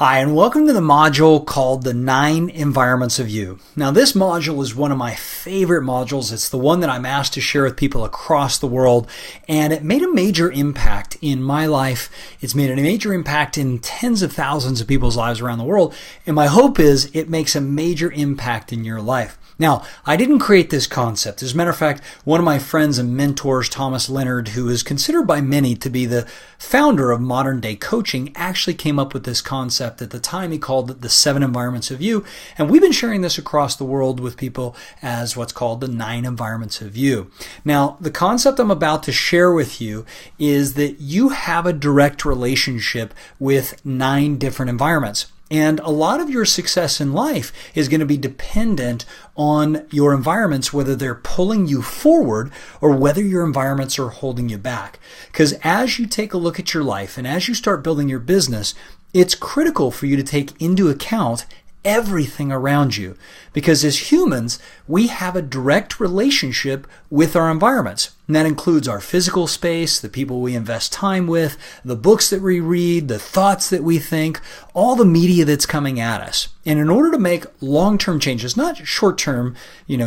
Hi, and welcome to the module called the 9 Environments of You. Now, this module is one of my favorite modules. It's the one that I'm asked to share with people across the world, and it made a major impact in my life. It's made a major impact in tens of thousands of people's lives around the world, and my hope is it makes a major impact in your life. Now, I didn't create this concept. As a matter of fact, one of my friends and mentors, Thomas Leonard, who is considered by many to be the founder of modern day coaching, actually came up with this concept. At the time, he called it the 7 Environments of You. And we've been sharing this across the world with people as what's called the 9 Environments of You. Now, the concept I'm about to share with you is that you have a direct relationship with 9 different environments. And a lot of your success in life is going to be dependent on your environments, whether they're pulling you forward or whether your environments are holding you back. Because as you take a look at your life and as you start building your business, it's critical for you to take into account everything around you. Because as humans, we have a direct relationship with our environments. And that includes our physical space, the people we invest time with, the books that we read, the thoughts that we think, all the media that's coming at us. And in order to make long-term changes, not short-term,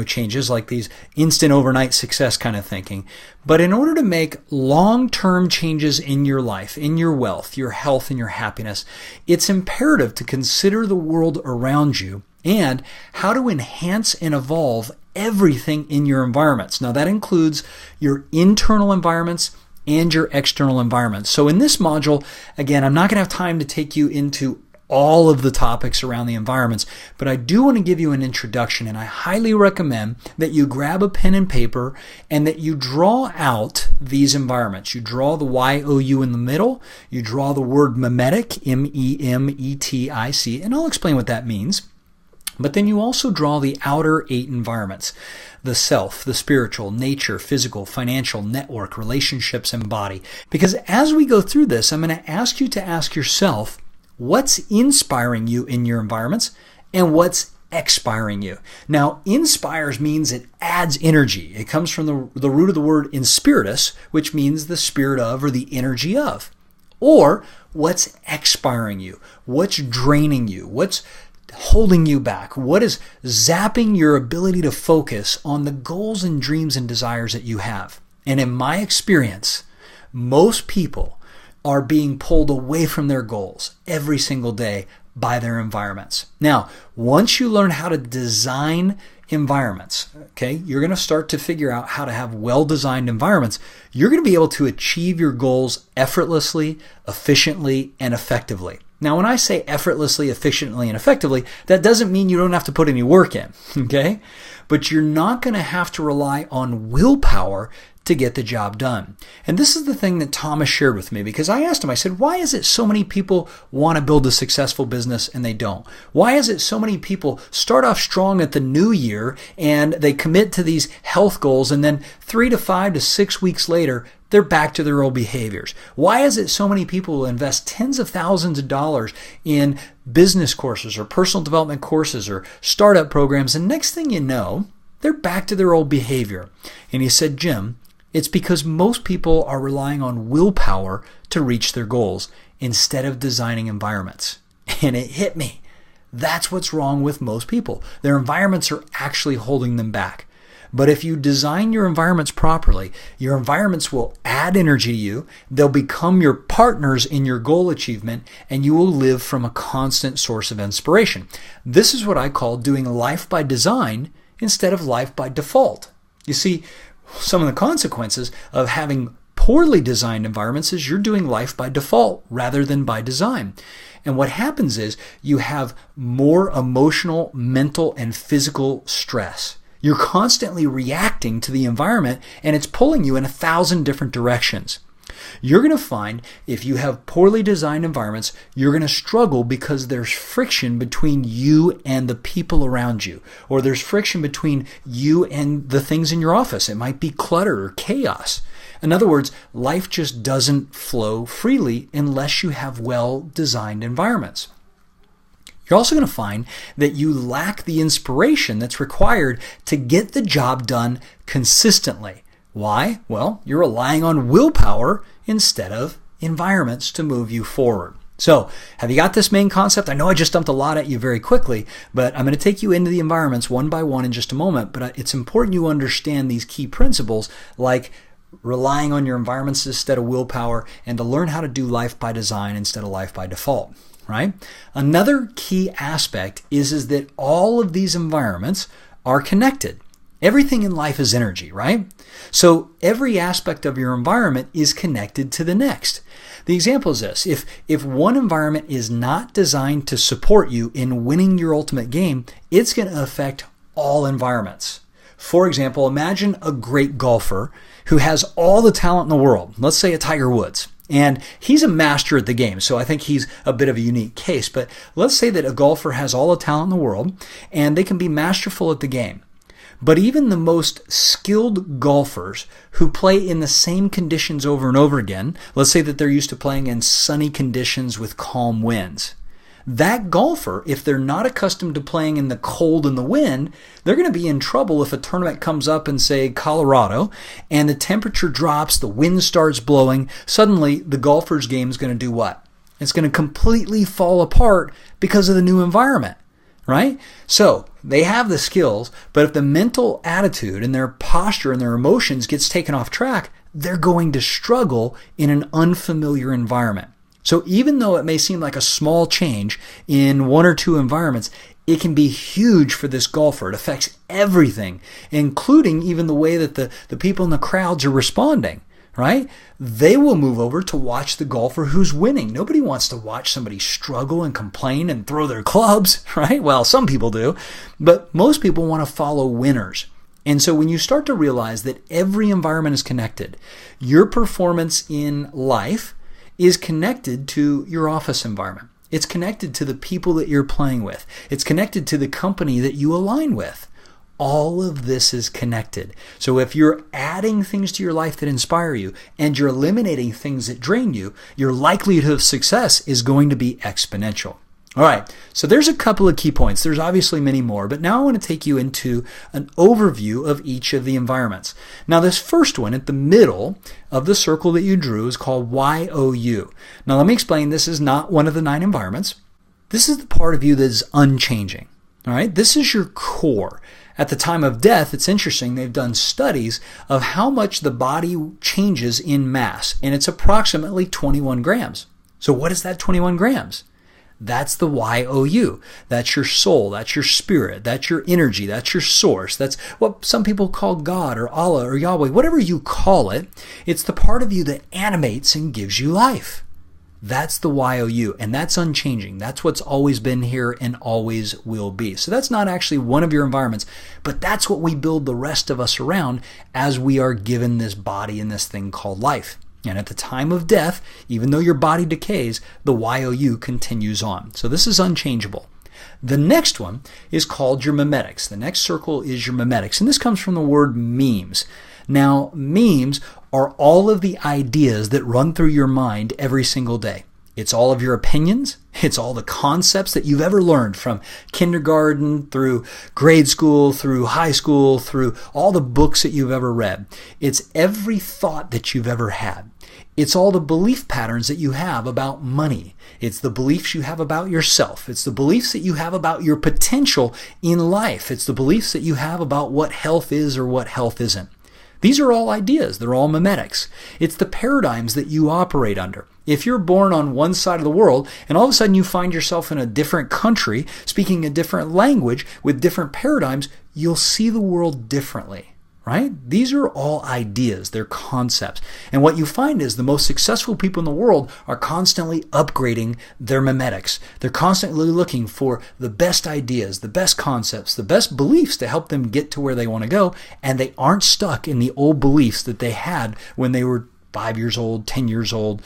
changes like these instant overnight success kind of thinking, but in order to make long-term changes in your life, in your wealth, your health, and your happiness, it's imperative to consider the world around you and how to enhance and evolve everything in your environments. Now, that includes your internal environments and your external environments. So in this module, again, I'm not going to have time to take you into all of the topics around the environments, but I do want to give you an introduction, and I highly recommend that you grab a pen and paper and that you draw out these environments. You draw the Y-O-U in the middle, you draw the word MEMETIC, M-E-M-E-T-I-C, and I'll explain what that means. But then you also draw the outer 8 environments: the self, the spiritual, nature, physical, financial, network, relationships, and body. Because as we go through this, I'm going to ask you to ask yourself, what's inspiring you in your environments and what's expiring you? Now, inspires means it adds energy. It comes from the root of the word inspiritus, which means the spirit of or the energy of. Or what's expiring you? What's draining you? What's holding you back? What is zapping your ability to focus on the goals and dreams and desires that you have? And in my experience, most people are being pulled away from their goals every single day by their environments. Now, once you learn how to design environments, okay, you're going to start to figure out how to have well-designed environments. You're going to be able to achieve your goals effortlessly, efficiently, and effectively. Now, when I say effortlessly, efficiently, and effectively, that doesn't mean you don't have to put any work in, okay? But you're not going to have to rely on willpower to get the job done. And this is the thing that Thomas shared with me, because I asked him, I said, why is it so many people want to build a successful business and they don't? Why is it so many people start off strong at the new year and they commit to these health goals, and then 3 to 5 to 6 weeks later, they're back to their old behaviors? Why is it so many people will invest tens of thousands of dollars in business courses or personal development courses or startup programs, and next thing you know, they're back to their old behavior? And he said, Jim, it's because most people are relying on willpower to reach their goals instead of designing environments. And it hit me. That's what's wrong with most people. Their environments are actually holding them back. But if you design your environments properly, your environments will add energy to you, they'll become your partners in your goal achievement, and you will live from a constant source of inspiration. This is what I call doing life by design instead of life by default. You see, some of the consequences of having poorly designed environments is you're doing life by default rather than by design. And what happens is you have more emotional, mental, and physical stress. You're constantly reacting to the environment, and it's pulling you in 1,000 different directions. You're going to find if you have poorly designed environments, you're going to struggle because there's friction between you and the people around you, or there's friction between you and the things in your office. It might be clutter or chaos. In other words, life just doesn't flow freely unless you have well-designed environments. You're also going to find that you lack the inspiration that's required to get the job done consistently. Why? Well, you're relying on willpower instead of environments to move you forward. So, have you got this main concept? I know I just dumped a lot at you very quickly, but I'm going to take you into the environments one by one in just a moment. But it's important you understand these key principles, like relying on your environments instead of willpower, and to learn how to do life by design instead of life by default, right? Another key aspect is that all of these environments are connected. Everything in life is energy, right? So every aspect of your environment is connected to the next. The example is this: if one environment is not designed to support you in winning your ultimate game, it's going to affect all environments. For example, imagine a great golfer who has all the talent in the world. Let's say a Tiger Woods. And he's a master at the game, so I think he's a bit of a unique case. But let's say that a golfer has all the talent in the world and they can be masterful at the game. But even the most skilled golfers who play in the same conditions over and over again, let's say that they're used to playing in sunny conditions with calm winds. That golfer, if they're not accustomed to playing in the cold and the wind, they're going to be in trouble if a tournament comes up in, say, Colorado, and the temperature drops, the wind starts blowing. Suddenly, the golfer's game is going to do what? It's going to completely fall apart because of the new environment, right? So they have the skills, but if the mental attitude and their posture and their emotions gets taken off track, they're going to struggle in an unfamiliar environment. So even though it may seem like a small change in one or two environments, it can be huge for this golfer. It affects everything, including even the way that the people in the crowds are responding, right? They will move over to watch the golfer who's winning. Nobody wants to watch somebody struggle and complain and throw their clubs, right? Well, some people do, but most people want to follow winners. And so when you start to realize that every environment is connected, your performance in life is connected to your office environment. It's connected to the people that you're playing with. It's connected to the company that you align with. All of this is connected. So if you're adding things to your life that inspire you and you're eliminating things that drain you, your likelihood of success is going to be exponential. All right, so there's a couple of key points. There's obviously many more, but now I want to take you into an overview of each of the environments. Now, this first one at the middle of the circle that you drew is called YOU. Now, let me explain. This is not one of the 9 environments. This is the part of you that is unchanging. All right, this is your core. At the time of death, it's interesting, they've done studies of how much the body changes in mass, and it's approximately 21 grams. So what is that 21 grams? That's the YOU. That's your soul. That's your spirit. That's your energy. That's your source. That's what some people call God or Allah or Yahweh. Whatever you call it, it's the part of you that animates and gives you life. That's the YOU, and that's unchanging. That's what's always been here and always will be. So that's not actually one of your environments, but that's what we build the rest of us around as we are given this body and this thing called life. And at the time of death, even though your body decays, the YOU continues on. So this is unchangeable. The next one is called your memetics. The next circle is your memetics, and this comes from the word memes. Now, memes are all of the ideas that run through your mind every single day. It's all of your opinions. It's all the concepts that you've ever learned from kindergarten through grade school, through high school, through all the books that you've ever read. It's every thought that you've ever had. It's all the belief patterns that you have about money. It's the beliefs you have about yourself. It's the beliefs that you have about your potential in life. It's the beliefs that you have about what health is or what health isn't. These are all ideas. They're all memetics. It's the paradigms that you operate under. If you're born on one side of the world and all of a sudden you find yourself in a different country, speaking a different language with different paradigms, you'll see the world differently. Right? These are all ideas. They're concepts. And what you find is the most successful people in the world are constantly upgrading their memetics. They're constantly looking for the best ideas, the best concepts, the best beliefs to help them get to where they want to go. And they aren't stuck in the old beliefs that they had when they were 5 years old, 10 years old,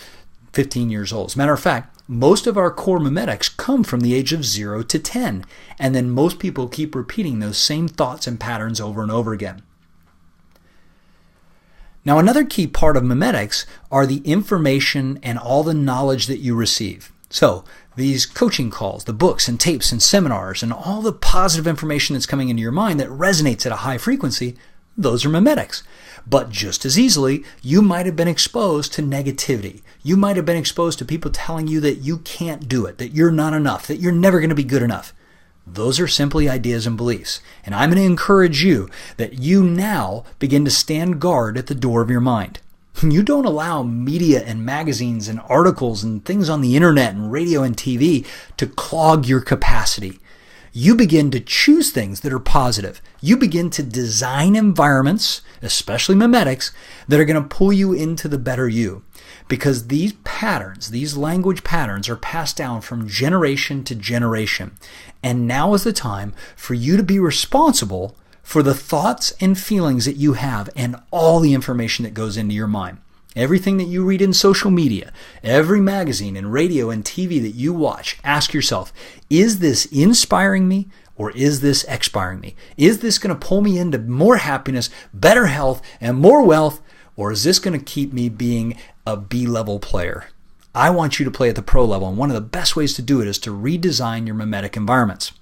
15 years old. As a matter of fact, most of our core memetics come from the age of 0 to 10. And then most people keep repeating those same thoughts and patterns over and over again. Now, another key part of memetics are the information and all the knowledge that you receive. So these coaching calls, the books and tapes and seminars and all the positive information that's coming into your mind that resonates at a high frequency, those are memetics. But just as easily, you might have been exposed to negativity. You might have been exposed to people telling you that you can't do it, that you're not enough, that you're never going to be good enough. Those are simply ideas and beliefs. And I'm going to encourage you that you now begin to stand guard at the door of your mind. You don't allow media and magazines and articles and things on the internet and radio and TV to clog your capacity. You begin to choose things that are positive. You begin to design environments, especially memetics, that are going to pull you into the better you. Because these patterns, these language patterns, are passed down from generation to generation. And now is the time for you to be responsible for the thoughts and feelings that you have and all the information that goes into your mind. Everything that you read in social media, every magazine and radio and TV that you watch, ask yourself, is this inspiring me or is this expiring me? Is this going to pull me into more happiness, better health, and more wealth, or is this going to keep me being a B-level player? I want you to play at the pro level, and one of the best ways to do it is to redesign your memetic environments.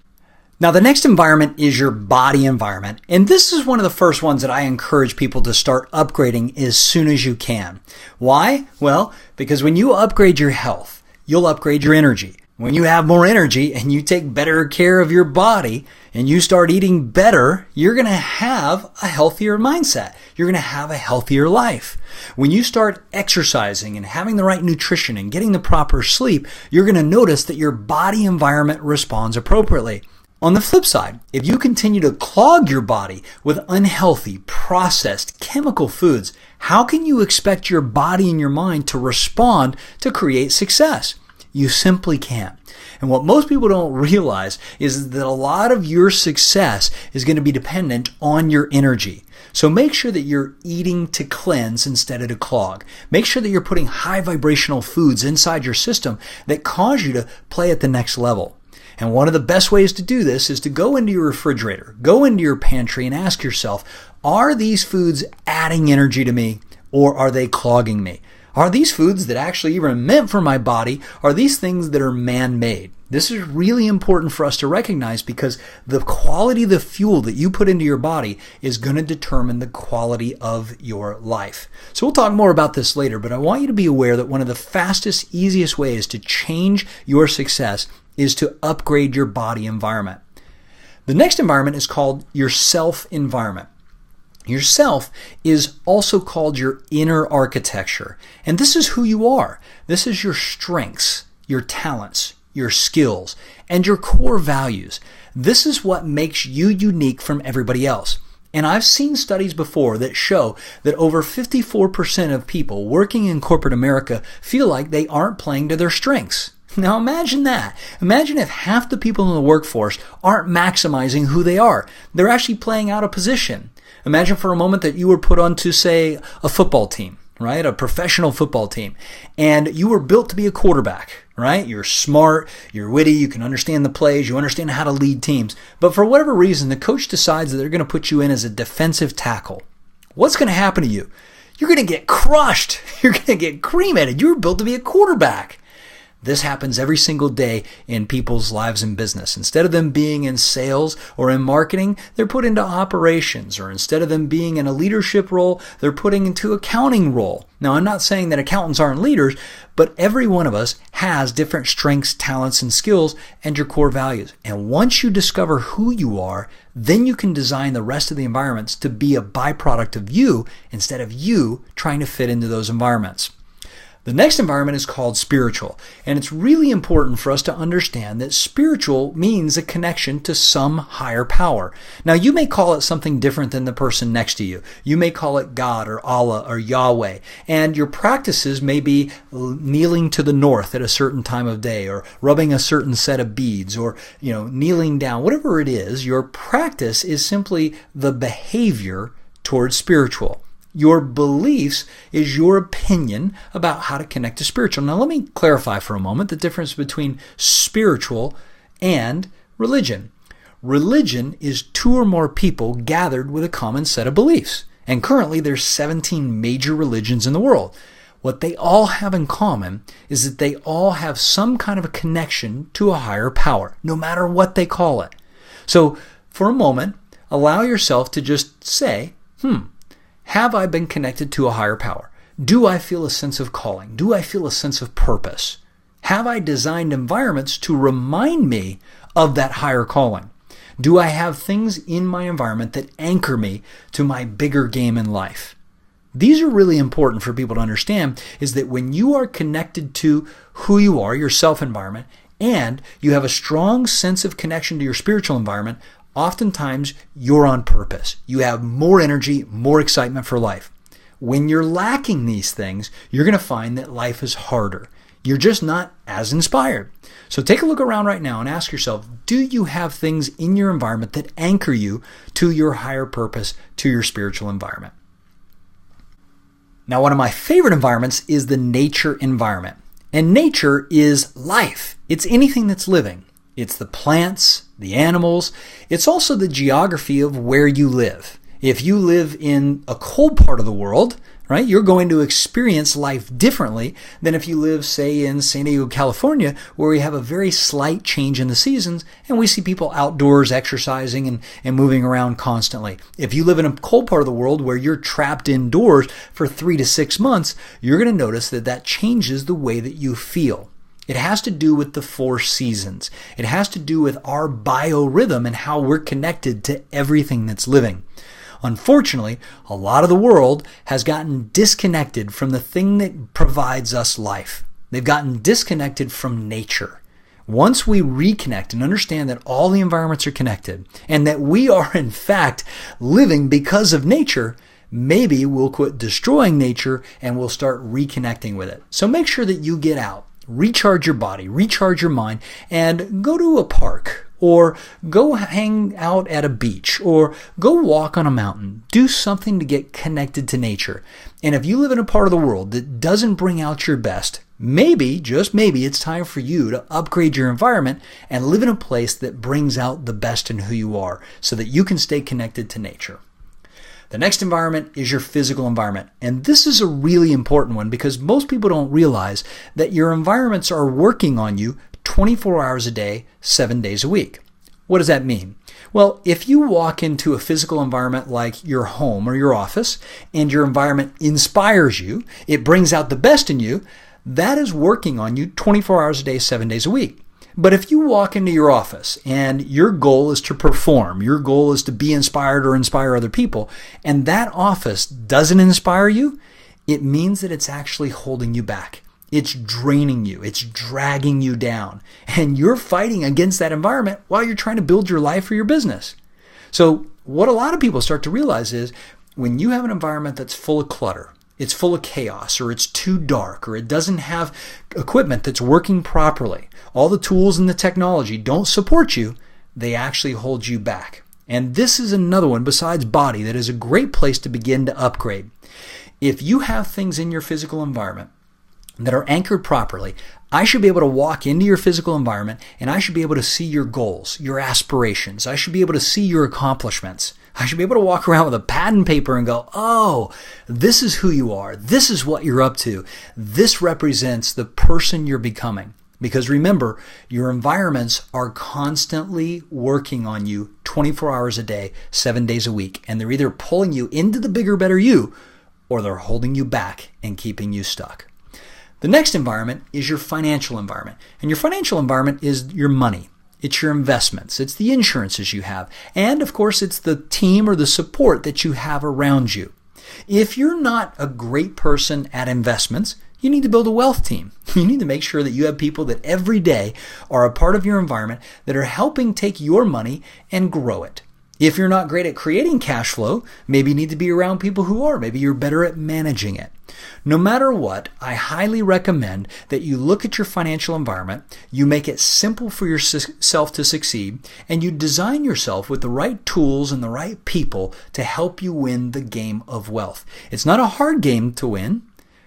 Now, the next environment is your body environment, and this is one of the first ones that I encourage people to start upgrading as soon as you can. Why? Well, because when you upgrade your health, you'll upgrade your energy. When you have more energy and you take better care of your body and you start eating better, you're going to have a healthier mindset. You're going to have a healthier life. When you start exercising and having the right nutrition and getting the proper sleep, you're going to notice that your body environment responds appropriately. On the flip side, if you continue to clog your body with unhealthy, processed, chemical foods, how can you expect your body and your mind to respond to create success? You simply can't. And what most people don't realize is that a lot of your success is going to be dependent on your energy. So make sure that you're eating to cleanse instead of to clog. Make sure that you're putting high vibrational foods inside your system that cause you to play at the next level. And one of the best ways to do this is to go into your refrigerator, go into your pantry and ask yourself, are these foods adding energy to me or are they clogging me? Are these foods that actually even meant for my body? Are these things that are man-made? This is really important for us to recognize because the quality of the fuel that you put into your body is going to determine the quality of your life. So we'll talk more about this later, but I want you to be aware that one of the fastest, easiest ways to change your success is to upgrade your body environment. The next environment is called your self environment. Your self is also called your inner architecture. And this is who you are. This is your strengths, your talents, your skills, and your core values. This is what makes you unique from everybody else. And I've seen studies before that show that over 54% of people working in corporate America feel like they aren't playing to their strengths. Now imagine that. Imagine if half the people in the workforce aren't maximizing who they are. They're actually playing out of position. Imagine for a moment that you were put onto, say, a football team, right? A professional football team. And you were built to be a quarterback, right? You're smart, you're witty, you can understand the plays, you understand how to lead teams. But for whatever reason, the coach decides that they're going to put you in as a defensive tackle. What's going to happen to you? You're going to get crushed. You're going to get cremated. You were built to be a quarterback. This happens every single day in people's lives and business. Instead of them being in sales or in marketing, they're put into operations. Or instead of them being in a leadership role, they're putting into accounting role. Now, I'm not saying that accountants aren't leaders, but every one of us has different strengths, talents, and skills and your core values. And once you discover who you are, then you can design the rest of the environments to be a byproduct of you instead of you trying to fit into those environments. The next environment is called spiritual, and it's really important for us to understand that spiritual means a connection to some higher power. Now, you may call it something different than the person next to you. You may call it God or Allah or Yahweh, and your practices may be kneeling to the north at a certain time of day or rubbing a certain set of beads or, kneeling down. Whatever it is, your practice is simply the behavior towards spiritual. Your beliefs is your opinion about how to connect to spiritual. Now, let me clarify for a moment the difference between spiritual and religion. Religion is two or more people gathered with a common set of beliefs. And currently, there's 17 major religions in the world. What they all have in common is that they all have some kind of a connection to a higher power, no matter what they call it. So, for a moment, allow yourself to just say, Have I been connected to a higher power? Do I feel a sense of calling? Do I feel a sense of purpose? Have I designed environments to remind me of that higher calling? Do I have things in my environment that anchor me to my bigger game in life? These are really important for people to understand, is that when you are connected to who you are, your self-environment, and you have a strong sense of connection to your spiritual environment, oftentimes you're on purpose. You have more energy, more excitement for life. When you're lacking these things, you're going to find that life is harder. You're just not as inspired. So take a look around right now and ask yourself, do you have things in your environment that anchor you to your higher purpose, to your spiritual environment? Now, one of my favorite environments is the nature environment. And nature is life. It's anything that's living. It's the plants, the animals. It's also the geography of where you live. If you live in a cold part of the world, right, you're going to experience life differently than if you live, say, in San Diego, California, where we have a very slight change in the seasons and we see people outdoors exercising and moving around constantly. If you live in a cold part of the world where you're trapped indoors for 3 to 6 months, you're going to notice that that changes the way that you feel. It has to do with the 4 seasons. It has to do with our biorhythm and how we're connected to everything that's living. Unfortunately, a lot of the world has gotten disconnected from the thing that provides us life. They've gotten disconnected from nature. Once we reconnect and understand that all the environments are connected and that we are in fact living because of nature, maybe we'll quit destroying nature and we'll start reconnecting with it. So make sure that you get out, recharge your body, recharge your mind, and go to a park. Or go hang out at a beach, or go walk on a mountain. Do something to get connected to nature. And if you live in a part of the world that doesn't bring out your best, maybe, just maybe, it's time for you to upgrade your environment and live in a place that brings out the best in who you are so that you can stay connected to nature. The next environment is your physical environment. And this is a really important one because most people don't realize that your environments are working on you 24 hours a day, 7 days a week. What does that mean? Well, if you walk into a physical environment like your home or your office, and your environment inspires you, it brings out the best in you, that is working on you 24 hours a day, 7 days a week. But if you walk into your office and your goal is to perform, your goal is to be inspired or inspire other people, and that office doesn't inspire you, it means that it's actually holding you back. It's draining you. It's dragging you down. And you're fighting against that environment while you're trying to build your life or your business. So what a lot of people start to realize is when you have an environment that's full of clutter, it's full of chaos, or it's too dark, or it doesn't have equipment that's working properly, all the tools and the technology don't support you, they actually hold you back. And this is another one besides body that is a great place to begin to upgrade. If you have things in your physical environment that are anchored properly, I should be able to walk into your physical environment and I should be able to see your goals, your aspirations. I should be able to see your accomplishments. I should be able to walk around with a pad and paper and go, oh, this is who you are. This is what you're up to. This represents the person you're becoming. Because remember, your environments are constantly working on you 24 hours a day, 7 days a week. And they're either pulling you into the bigger, better you, or they're holding you back and keeping you stuck. The next environment is your financial environment. And your financial environment is your money. It's your investments. It's the insurances you have. And of course, it's the team or the support that you have around you. If you're not a great person at investments, you need to build a wealth team. You need to make sure that you have people that every day are a part of your environment that are helping take your money and grow it. If you're not great at creating cash flow, maybe you need to be around people who are. Maybe you're better at managing it. No matter what, I highly recommend that you look at your financial environment, you make it simple for yourself to succeed, and you design yourself with the right tools and the right people to help you win the game of wealth. It's not a hard game to win,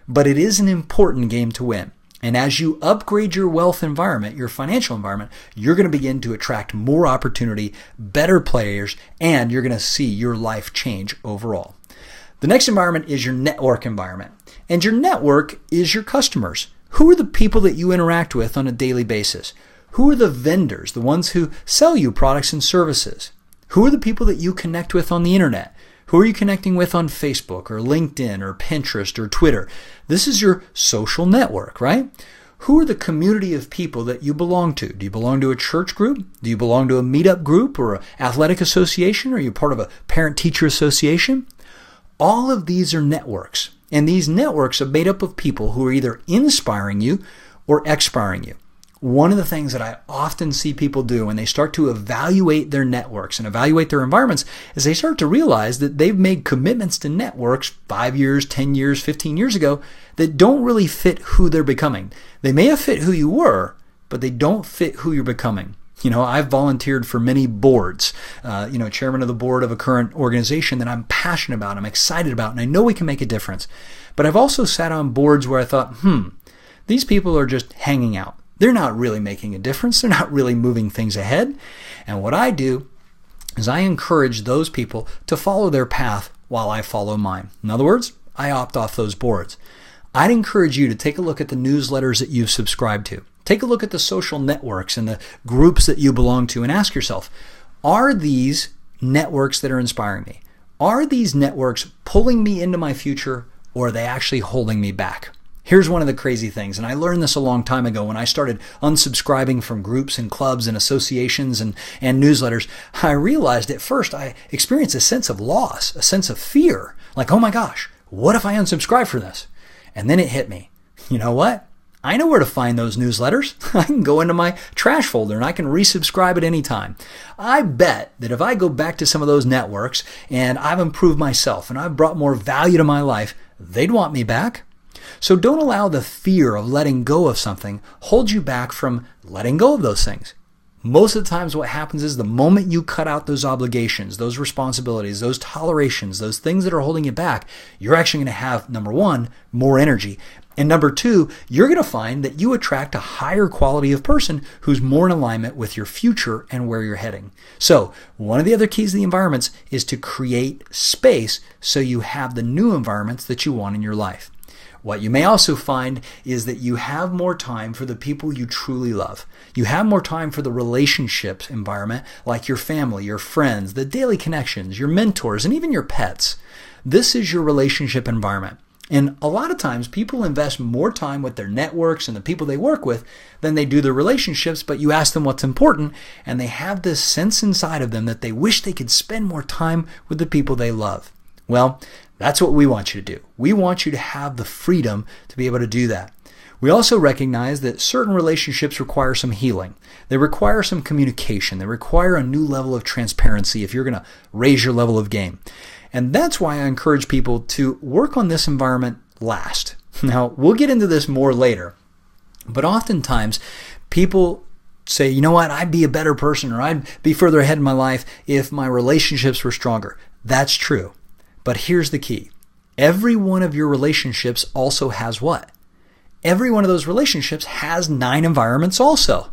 but it is an important game to win. And as you upgrade your wealth environment, your financial environment, you're going to begin to attract more opportunity, better players, and you're going to see your life change overall. The next environment is your network environment. And your network is your customers. Who are the people that you interact with on a daily basis? Who are the vendors, the ones who sell you products and services? Who are the people that you connect with on the internet? Who are you connecting with on Facebook or LinkedIn or Pinterest or Twitter? This is your social network, right? Who are the community of people that you belong to? Do you belong to a church group? Do you belong to a meetup group or an athletic association? Are you part of a parent-teacher association? All of these are networks, and these networks are made up of people who are either inspiring you or expiring you. One of the things that I often see people do when they start to evaluate their networks and evaluate their environments is they start to realize that they've made commitments to networks 5 years, 10 years, 15 years ago that don't really fit who they're becoming. They may have fit who you were, but they don't fit who you're becoming. I've volunteered for many boards, chairman of the board of a current organization that I'm passionate about, I'm excited about, and I know we can make a difference. But I've also sat on boards where I thought, these people are just hanging out. They're not really making a difference. They're not really moving things ahead. And what I do is I encourage those people to follow their path while I follow mine. In other words, I opt off those boards. I'd encourage you to take a look at the newsletters that you've subscribed to. Take a look at the social networks and the groups that you belong to and ask yourself, are these networks that are inspiring me? Are these networks pulling me into my future, or are they actually holding me back? Here's one of the crazy things, and I learned this a long time ago when I started unsubscribing from groups and clubs and associations and newsletters. I realized at first I experienced a sense of loss, a sense of fear. Like, oh my gosh, what if I unsubscribe for this? And then it hit me. You know what? I know where to find those newsletters. I can go into my trash folder and I can resubscribe at any time. I bet that if I go back to some of those networks and I've improved myself and I've brought more value to my life, they'd want me back. So don't allow the fear of letting go of something hold you back from letting go of those things. Most of the times what happens is the moment you cut out those obligations, those responsibilities, those tolerations, those things that are holding you back, you're actually going to have, number one, more energy. And number two, you're going to find that you attract a higher quality of person who's more in alignment with your future and where you're heading. So one of the other keys to the environments is to create space so you have the new environments that you want in your life. What you may also find is that you have more time for the people you truly love. You have more time for the relationships environment, like your family, your friends, the daily connections, your mentors, and even your pets. This is your relationship environment. And a lot of times people invest more time with their networks and the people they work with than they do their relationships, but you ask them what's important and they have this sense inside of them that they wish they could spend more time with the people they love. Well, that's what we want you to do. We want you to have the freedom to be able to do that. We also recognize that certain relationships require some healing. They require some communication. They require a new level of transparency if you're going to raise your level of game. And that's why I encourage people to work on this environment last. Now, we'll get into this more later, but oftentimes people say, you know what, I'd be a better person or I'd be further ahead in my life if my relationships were stronger. That's true. But here's the key. Every one of your relationships also has what? Every one of those relationships has 9 environments also.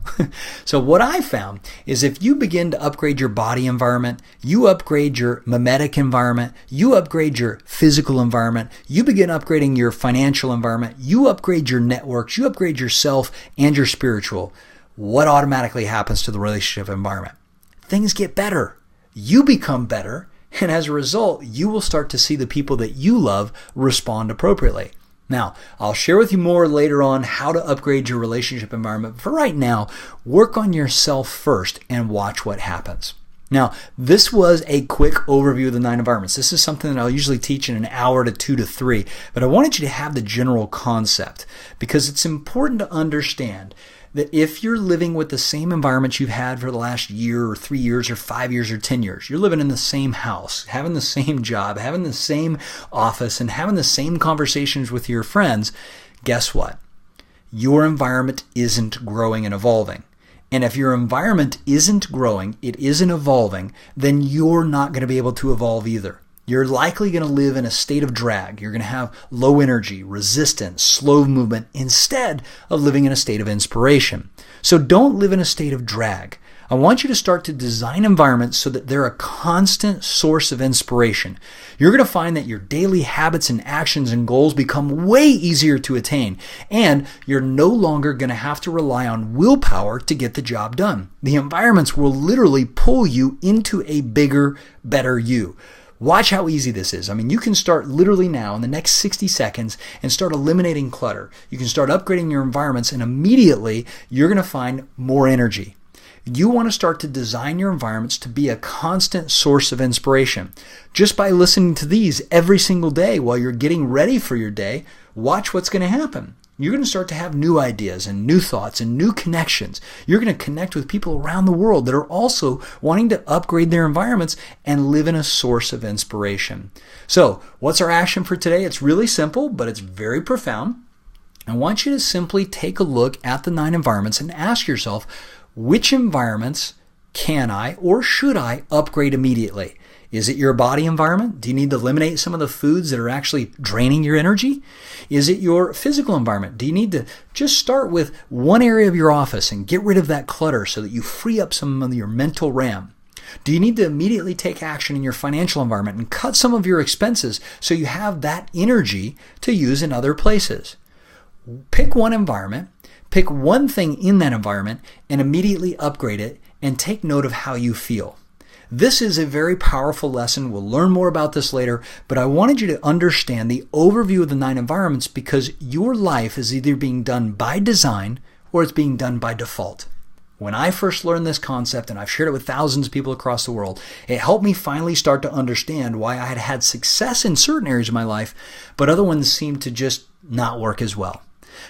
So what I found is if you begin to upgrade your body environment, you upgrade your MEMETIC environment, you upgrade your physical environment, you begin upgrading your financial environment, you upgrade your networks, you upgrade yourself and your spiritual, what automatically happens to the relationship environment? Things get better. You become better. And as a result, you will start to see the people that you love respond appropriately. Now, I'll share with you more later on how to upgrade your relationship environment. But for right now, work on yourself first and watch what happens. Now, this was a quick overview of the 9 environments. This is something that I'll usually teach in an hour to 2 to 3, but I wanted you to have the general concept because it's important to understand that if you're living with the same environment you've had for the last year or 3 years or 5 years or 10 years, you're living in the same house, having the same job, having the same office, and having the same conversations with your friends, guess what? Your environment isn't growing and evolving. And if your environment isn't growing, it isn't evolving, then you're not going to be able to evolve either. You're likely going to live in a state of drag. You're going to have low energy, resistance, slow movement instead of living in a state of inspiration. So don't live in a state of drag. I want you to start to design environments so that they're a constant source of inspiration. You're going to find that your daily habits and actions and goals become way easier to attain, and you're no longer going to have to rely on willpower to get the job done. The environments will literally pull you into a bigger, better you. Watch how easy this is. I mean, you can start literally now in the next 60 seconds and start eliminating clutter. You can start upgrading your environments, and immediately you're going to find more energy. You want to start to design your environments to be a constant source of inspiration. Just by listening to these every single day while you're getting ready for your day, watch what's going to happen. You're going to start to have new ideas and new thoughts and new connections. You're going to connect with people around the world that are also wanting to upgrade their environments and live in a source of inspiration. So, what's our action for today? It's really simple, but it's very profound. I want you to simply take a look at the 9 environments and ask yourself, which environments can I or should I upgrade immediately? Is it your body environment? Do you need to eliminate some of the foods that are actually draining your energy? Is it your physical environment? Do you need to just start with one area of your office and get rid of that clutter so that you free up some of your mental RAM? Do you need to immediately take action in your financial environment and cut some of your expenses so you have that energy to use in other places? Pick one environment, pick one thing in that environment, and immediately upgrade it and take note of how you feel. This is a very powerful lesson. We'll learn more about this later, but I wanted you to understand the overview of the 9 environments because your life is either being done by design or it's being done by default. When I first learned this concept, and I've shared it with thousands of people across the world, it helped me finally start to understand why I had had success in certain areas of my life, but other ones seemed to just not work as well.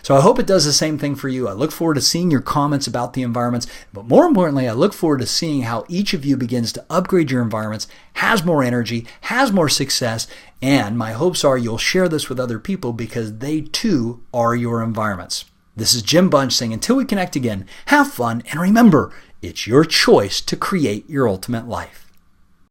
So I hope it does the same thing for you. I look forward to seeing your comments about the environments, but more importantly, I look forward to seeing how each of you begins to upgrade your environments, has more energy, has more success, and my hopes are you'll share this with other people because they too are your environments. This is Jim Bunch saying until we connect again, have fun, and remember, it's your choice to create your ultimate life.